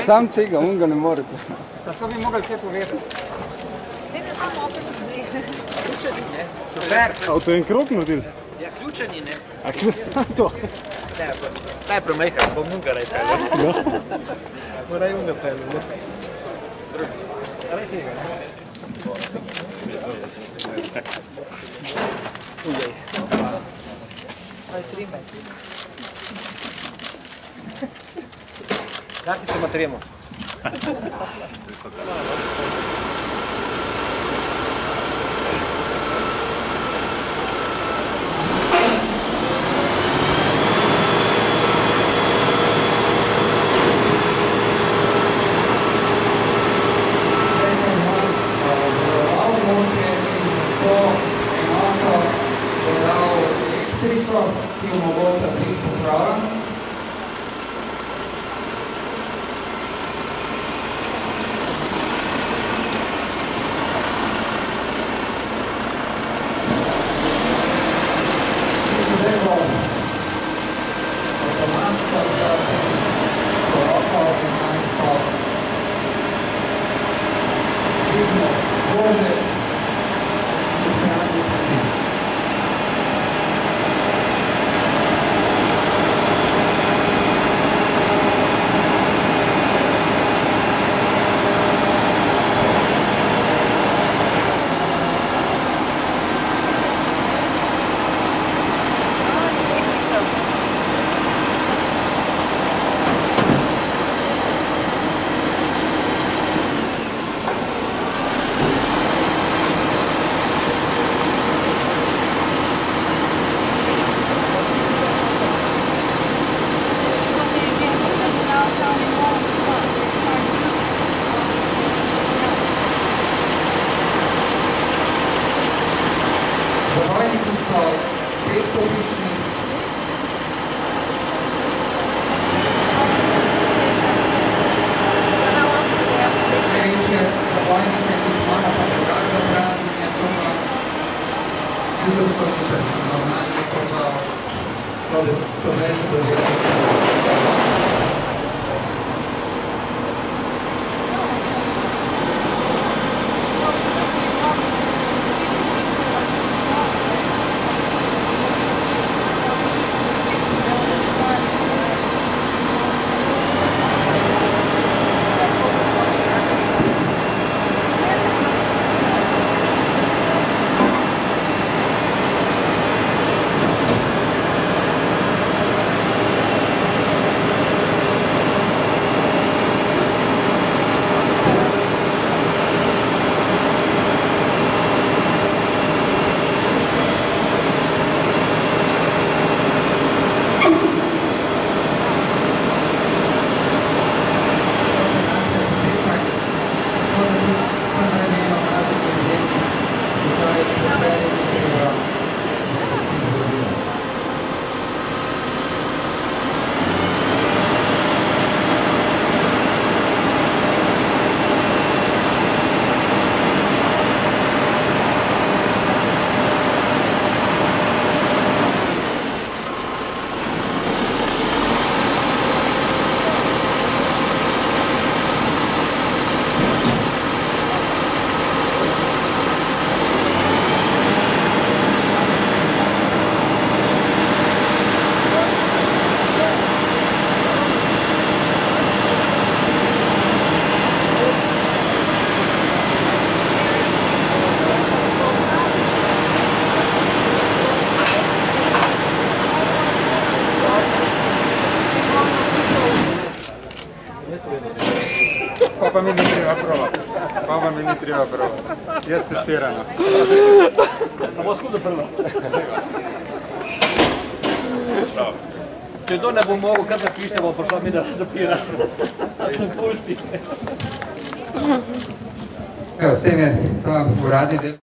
Sam tega, on ga ne morete. Zato bi mogli kaj povedati. Nekaj samo opet zbreze. Ključani, ne? Super. A to je en krok naredili? Ja, ključani, ne? A samo to? Ne, najprej mejka, bom unga raj pele. Moraj unga pele, ne? Raj tega, ne? Ujej. Aj, 3 metri. Dati se matremo. Ki omogoča dvig pokrova. Zdaj bo avtomatska korokov in manjsko dvigno kože izbrati strani. Zabojniki so petkovični. Največje zabojnike, ki jih imamo pa prebrati za praznike, so pa 1140, normalni so pa 120 do 200. Pa mi ni treba provati. Jaz testirano. A bo skuzo prvo? Če to ne bom mogel, kar zapište, bo prišla mi da zapirati. Pulci. Evo, s tem je ta uradni del.